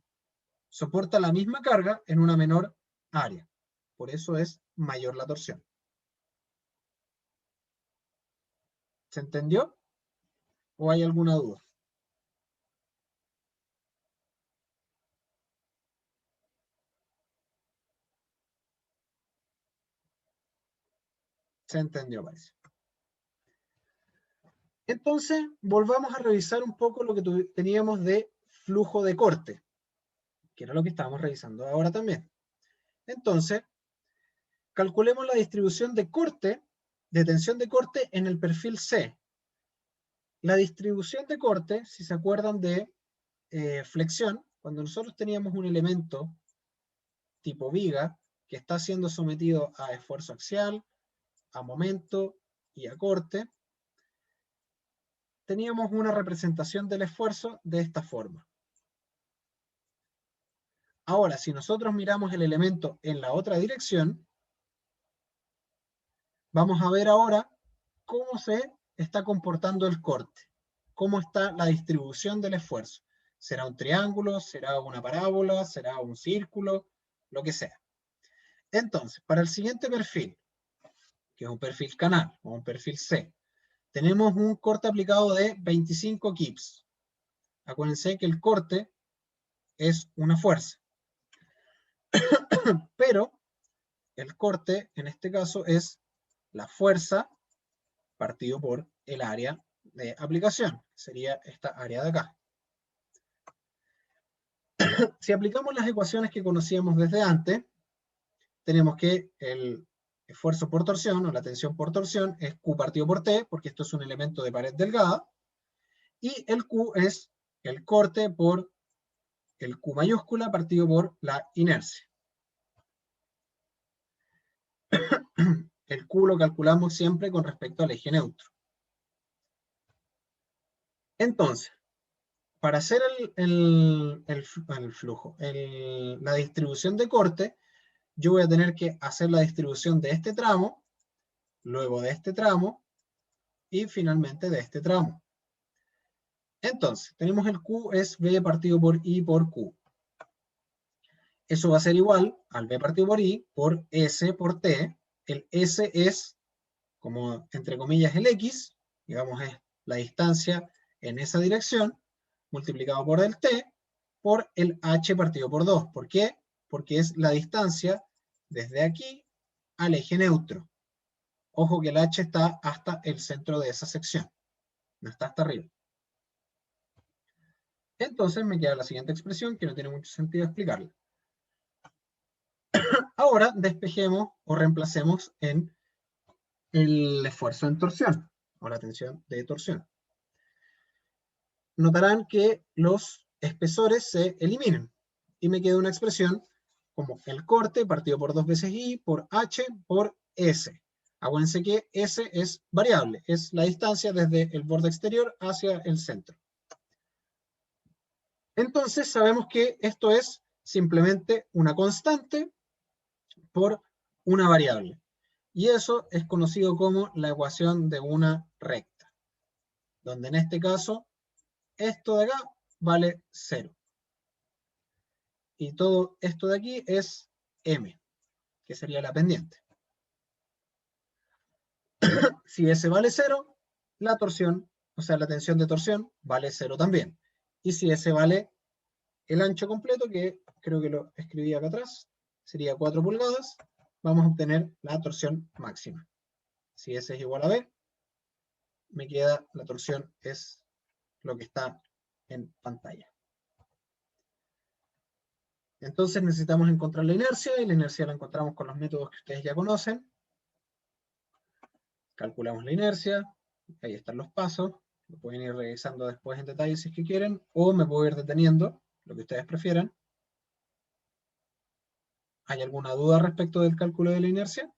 S1: Soporta la misma carga en una menor área. Por eso es mayor la torsión. ¿Se entendió? ¿O hay alguna duda? Se entendió, parece. Entonces, volvamos a revisar un poco lo que teníamos de flujo de corte. que era lo que estábamos revisando ahora también. Entonces, calculemos la distribución de corte, de tensión de corte en el perfil C. La distribución de corte, si se acuerdan de flexión, cuando nosotros teníamos un elemento tipo viga que está siendo sometido a esfuerzo axial, a momento y a corte, teníamos una representación del esfuerzo de esta forma. Ahora, si nosotros miramos el elemento en la otra dirección, vamos a ver ahora cómo se está comportando el corte, cómo está la distribución del esfuerzo. ¿Será un triángulo? ¿Será una parábola? ¿Será un círculo? Lo que sea. Entonces, para el siguiente perfil, que es un perfil canal o un perfil C, tenemos un corte aplicado de 25 kips. Acuérdense que el corte es una fuerza. Pero el corte, en este caso, es la fuerza partido por el área de aplicación. Sería esta área de acá. Si aplicamos las ecuaciones que conocíamos desde antes, tenemos que el esfuerzo por torsión, o la tensión por torsión, es Q partido por T, porque esto es un elemento de pared delgada, y el Q es el corte por el Q mayúscula partido por la inercia. El Q lo calculamos siempre con respecto al eje neutro. Entonces, para hacer el flujo, la distribución de corte, yo voy a tener que hacer la distribución de este tramo, luego de este tramo, y finalmente de este tramo. Entonces, tenemos el Q es B partido por I por Q. Eso va a ser igual al B partido por I por S por T. El S es, como entre comillas, el X, digamos es la distancia en esa dirección, multiplicado por el T, por el H partido por 2. ¿Por qué? Porque es la distancia desde aquí al eje neutro. Ojo que el H está hasta el centro de esa sección, no está hasta arriba. Entonces me queda la siguiente expresión que no tiene mucho sentido explicarla. Ahora despejemos o reemplacemos en el esfuerzo en torsión, o la tensión de torsión. Notarán que los espesores se eliminan y me queda una expresión como el corte partido por 2 veces I por H por S. Acuérdense que S es variable, es la distancia desde el borde exterior hacia el centro. Entonces sabemos que esto es simplemente una constante por una variable. Y eso es conocido como la ecuación de una recta, donde en este caso esto de acá vale 0. Y todo esto de aquí es M, que sería la pendiente. Si S vale 0, la torsión, o sea, la tensión de torsión, vale 0 también. Y si S vale el ancho completo, que creo que lo escribí acá atrás, sería 4 pulgadas, vamos a obtener la torsión máxima. Si S es igual a B, me queda la torsión es lo que está en pantalla. Entonces necesitamos encontrar la inercia, y la inercia la encontramos con los métodos que ustedes ya conocen. Calculamos la inercia, ahí están los pasos, lo pueden ir revisando después en detalle si es que quieren, o me puedo ir deteniendo, lo que ustedes prefieran. ¿Hay alguna duda respecto del cálculo de la inercia?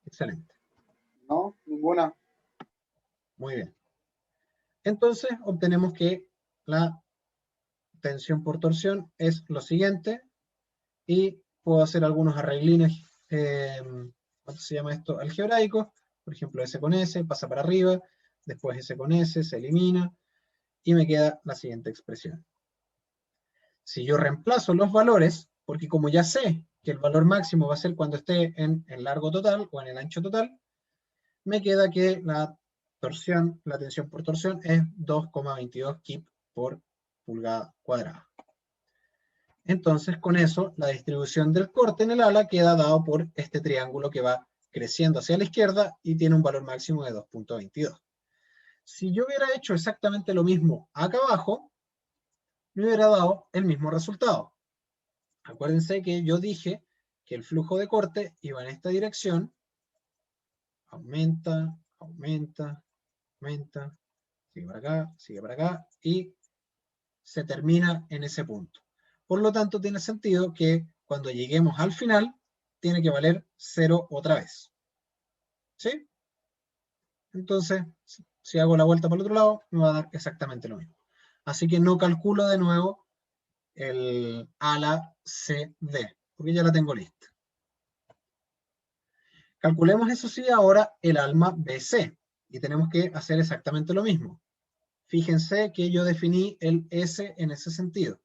S1: Excelente.
S4: No, ninguna.
S1: Muy bien. Entonces obtenemos que la tensión por torsión es lo siguiente, y puedo hacer algunos arreglines, ¿cuánto se llama esto? Algebraicos, por ejemplo S con S, pasa para arriba, después S con S, se elimina, y me queda la siguiente expresión. Si yo reemplazo los valores, porque como ya sé que el valor máximo va a ser cuando esté en el largo total o en el ancho total, me queda que la torsión, la tensión por torsión es 2,22 kip por pulgada cuadrada. Entonces, con eso, la distribución del corte en el ala queda dado por este triángulo que va creciendo hacia la izquierda y tiene un valor máximo de 2,22. Si yo hubiera hecho exactamente lo mismo acá abajo, me hubiera dado el mismo resultado. Acuérdense que yo dije que el flujo de corte iba en esta dirección, aumenta, aumenta, aumenta, sigue para acá, y se termina en ese punto. Por lo tanto, tiene sentido que cuando lleguemos al final, tiene que valer 0 otra vez. ¿Sí? Entonces, si hago la vuelta por el otro lado, me va a dar exactamente lo mismo. Así que no calculo de nuevo el ala CD, porque ya la tengo lista. Calculemos, eso sí, ahora el alma BC, y tenemos que hacer exactamente lo mismo. Fíjense que yo definí el S en ese sentido.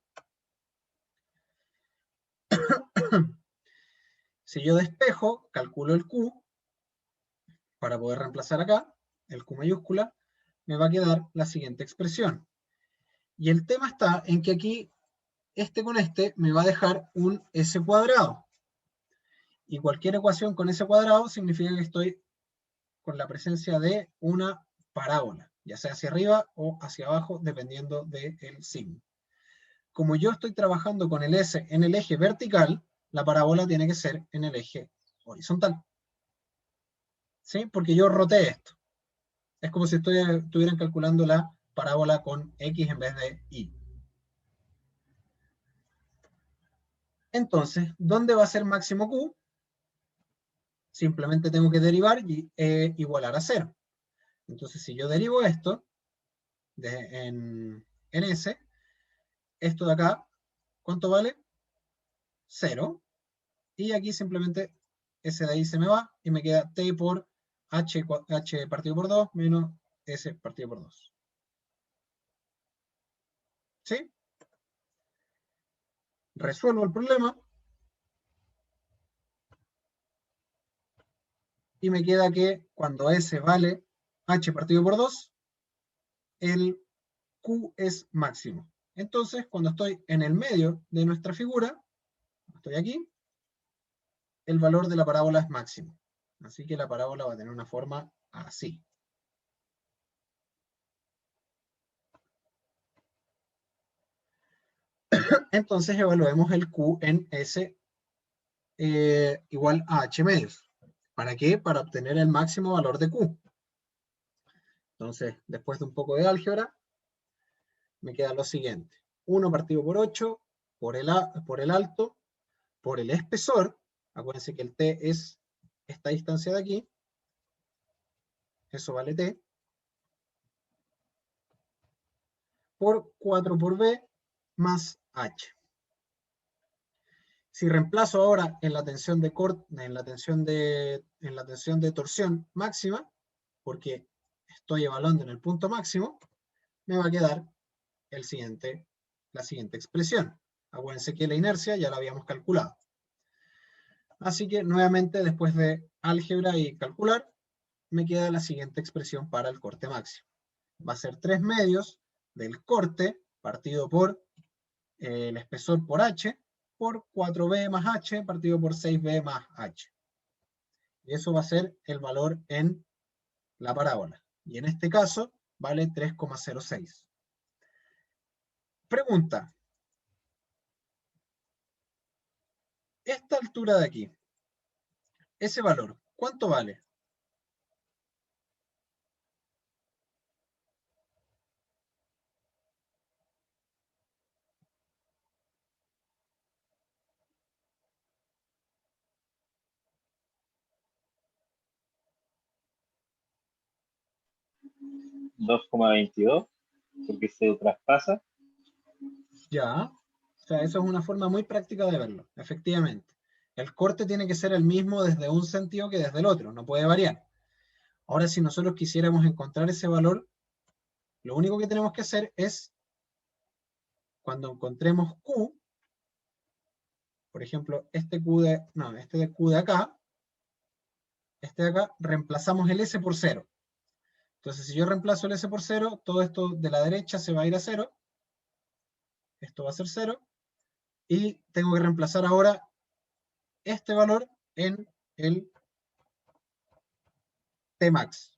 S1: Si yo despejo, calculo el Q, para poder reemplazar acá, el Q mayúscula, me va a quedar la siguiente expresión. Y el tema está en que aquí, este con este, me va a dejar un S cuadrado. Y cualquier ecuación con S cuadrado significa que estoy con la presencia de una parábola, ya sea hacia arriba o hacia abajo, dependiendo del signo. Como yo estoy trabajando con el S en el eje vertical, la parábola tiene que ser en el eje horizontal. ¿Sí? Porque yo roté esto. Es como si estuvieran calculando la parábola con X en vez de Y. Entonces, ¿dónde va a ser máximo Q? Simplemente tengo que derivar y igualar a 0. Entonces, si yo derivo esto en S, esto de acá, ¿cuánto vale? 0. Y aquí simplemente S de ahí se me va y me queda T por H partido por 2 menos S partido por 2. ¿Sí? Resuelvo el problema. Y me queda que cuando S vale H partido por 2, el Q es máximo. Entonces, cuando estoy en el medio de nuestra figura, estoy aquí, el valor de la parábola es máximo. Así que la parábola va a tener una forma así. Entonces evaluemos el Q en S igual a H medios. ¿Para qué? Para obtener el máximo valor de Q. Entonces, después de un poco de álgebra, me queda lo siguiente. 1 partido por 8 por el alto, por el espesor. Acuérdense que el T es esta distancia de aquí. Eso vale T. Por 4 por B más H. Si reemplazo ahora en la tensión de torsión máxima, porque estoy evaluando en el punto máximo, me va a quedar la siguiente expresión. Acuérdense que la inercia ya la habíamos calculado. Así que nuevamente, después de álgebra y calcular, me queda la siguiente expresión para el corte máximo. Va a ser 3 medios del corte partido por el espesor por H, por 4B más H partido por 6B más H. Y eso va a ser el valor en la parábola. Y en este caso vale 3,06. Pregunta. Esta altura de aquí, ese valor, ¿cuánto vale?
S2: $2,22, porque se traspasa.
S1: Ya. O sea, eso es una forma muy práctica de verlo, efectivamente. El corte tiene que ser el mismo desde un sentido que desde el otro, no puede variar. Ahora, si nosotros quisiéramos encontrar ese valor, lo único que tenemos que hacer es, cuando encontremos Q, por ejemplo, este de Q de acá, este de acá, reemplazamos el S por 0. Entonces, si yo reemplazo el S por 0, todo esto de la derecha se va a ir a 0. Esto va a ser 0. Y tengo que reemplazar ahora este valor en el Tmax.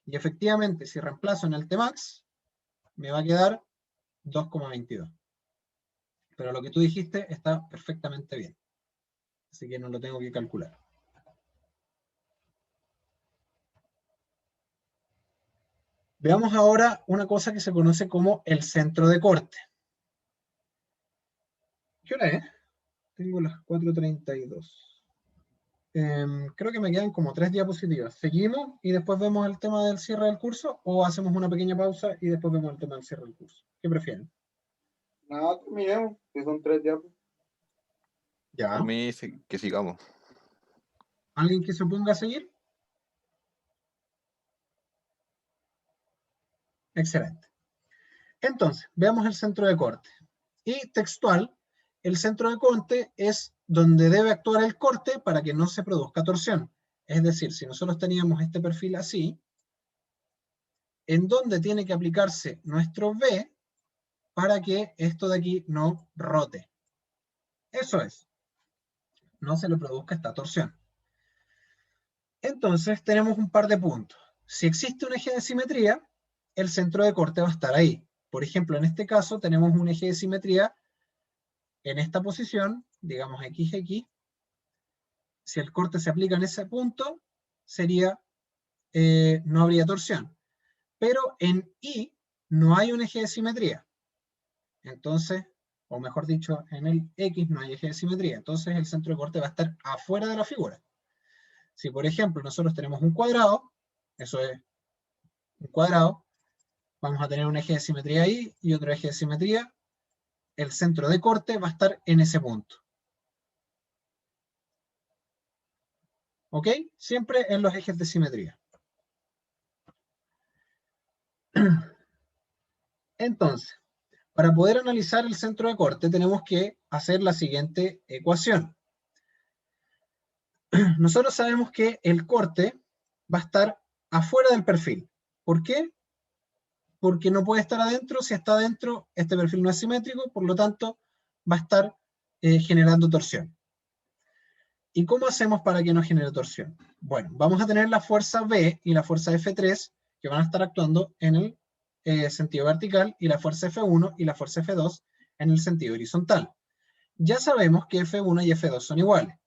S1: Y efectivamente, si reemplazo en el Tmax, me va a quedar 2,22. Pero lo que tú dijiste está perfectamente bien. Así que no lo tengo que calcular. Veamos ahora una cosa que se conoce como el centro de corte. ¿Qué hora es? Tengo las 4:32. Creo que me quedan como 3 diapositivas. ¿Seguimos y después vemos el tema del cierre del curso o hacemos una pequeña pausa y después vemos el tema del cierre del curso? ¿Qué prefieren?
S4: Nada, terminemos, que son 3 diapos.
S1: Ya.
S3: Por mí, que sigamos.
S1: ¿Alguien que se oponga a seguir? Excelente. Entonces, veamos el centro de corte. Y textual, el centro de corte es donde debe actuar el corte para que no se produzca torsión. Es decir, si nosotros teníamos este perfil así, en donde tiene que aplicarse nuestro V para que esto de aquí no rote. Eso es, no se le produzca esta torsión. Entonces tenemos un par de puntos. Si existe un eje de simetría, el centro de corte va a estar ahí. Por ejemplo, en este caso tenemos un eje de simetría en esta posición, digamos XX. Si el corte se aplica en ese punto, no habría torsión. Pero en Y no hay un eje de simetría. Entonces, o mejor dicho, en el X no hay eje de simetría. Entonces el centro de corte va a estar afuera de la figura. Si, por ejemplo, nosotros tenemos un cuadrado, eso es un cuadrado, vamos a tener un eje de simetría ahí y otro eje de simetría. El centro de corte va a estar en ese punto. ¿Ok? Siempre en los ejes de simetría. Entonces, para poder analizar el centro de corte tenemos que hacer la siguiente ecuación. Nosotros sabemos que el corte va a estar afuera del perfil. ¿Por qué? Porque no puede estar adentro. Si está adentro, este perfil no es simétrico, por lo tanto, va a estar generando torsión. ¿Y cómo hacemos para que no genere torsión? Bueno, vamos a tener la fuerza B y la fuerza F3 que van a estar actuando en el sentido vertical y la fuerza F1 y la fuerza F2 en el sentido horizontal. Ya sabemos que F1 y F2 son iguales.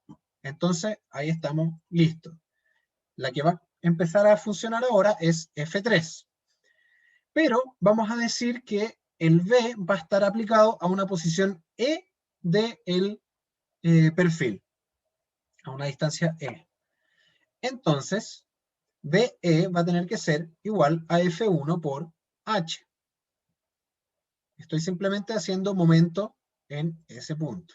S1: Entonces, ahí estamos listos. La que va a empezar a funcionar ahora es F3. Pero vamos a decir que el B va a estar aplicado a una posición E del perfil, a una distancia E. Entonces, BE va a tener que ser igual a F1 por H. Estoy simplemente haciendo momento en ese punto.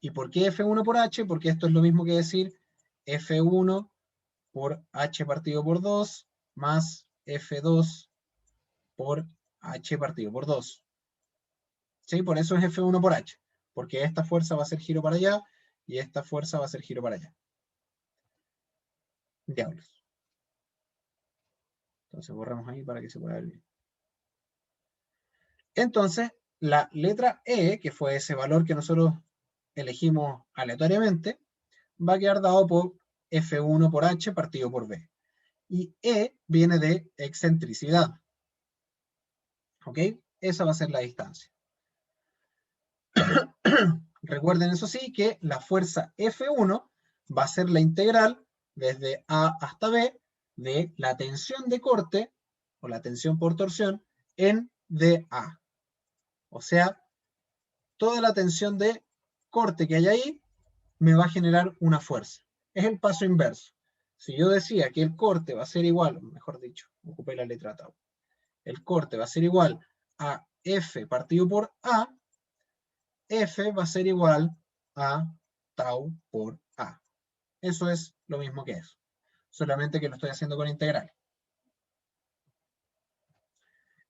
S1: ¿Y por qué F1 por H? Porque esto es lo mismo que decir F1 por H partido por 2 más F2 por H partido por 2. ¿Sí? Por eso es F1 por H. Porque esta fuerza va a hacer giro para allá y esta fuerza va a hacer giro para allá. Diablos. Entonces borramos ahí para que se pueda ver bien. Entonces, la letra E, que fue ese valor que nosotros elegimos aleatoriamente, va a quedar dado por F1 por H partido por B. Y E viene de excentricidad. ¿Ok? Esa va a ser la distancia. Recuerden, eso sí, que la fuerza F1 va a ser la integral desde A hasta B de la tensión de corte, o la tensión por torsión, en dA. O sea, toda la tensión de corte que hay ahí me va a generar una fuerza. Es el paso inverso. Si yo decía que el corte va a ser igual, mejor dicho, ocupé la letra tau, el corte va a ser igual a F partido por A, F va a ser igual a tau por A. Eso es lo mismo que eso, solamente que lo estoy haciendo con integral.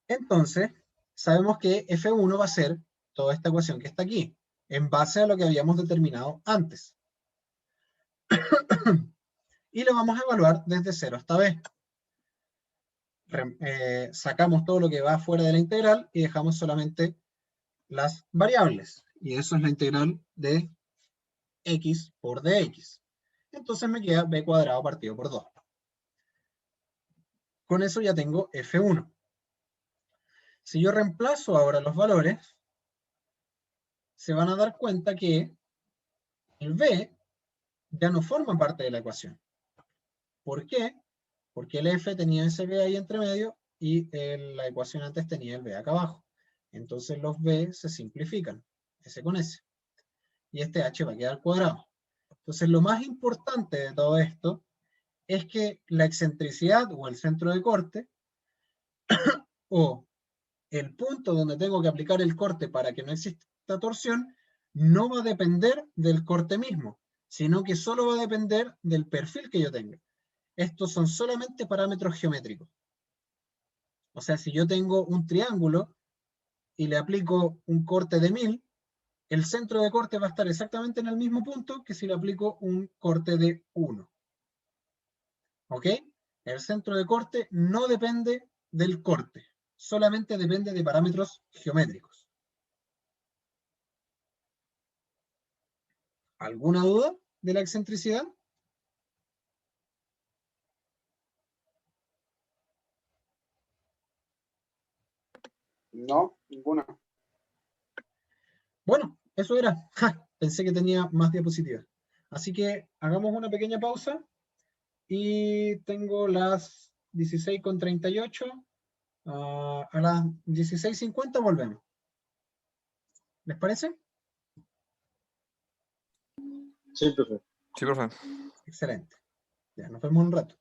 S1: Entonces, sabemos que F1 va a ser toda esta ecuación que está aquí, en base a lo que habíamos determinado antes. Y lo vamos a evaluar desde 0 hasta B. Sacamos todo lo que va fuera de la integral y dejamos solamente las variables. Y eso es la integral de x por dx. Entonces me queda b cuadrado partido por 2. Con eso ya tengo F1. Si yo reemplazo ahora los valores, se van a dar cuenta que el b ya no forma parte de la ecuación. ¿Por qué? Porque el f tenía ese b ahí entre medio y la ecuación antes tenía el b acá abajo. Entonces los b se simplifican, s con s. Y este h va a quedar cuadrado. Entonces lo más importante de todo esto es que la excentricidad o el centro de corte o el punto donde tengo que aplicar el corte para que no exista torsión no va a depender del corte mismo, sino que solo va a depender del perfil que yo tenga. Estos son solamente parámetros geométricos. O sea, si yo tengo un triángulo y le aplico un corte de 1000, el centro de corte va a estar exactamente en el mismo punto que si le aplico un corte de 1. ¿Ok? El centro de corte no depende del corte, solamente depende de parámetros geométricos. ¿Alguna duda de la excentricidad?
S4: No, ninguna.
S1: Bueno, eso era. ¡Ja! Pensé que tenía más diapositivas. Así que hagamos una pequeña pausa y tengo las 16:38. A las 16:50 volvemos. ¿Les parece?
S2: Sí, profe.
S3: Sí, profe.
S1: Excelente. Ya, nos vemos en un rato.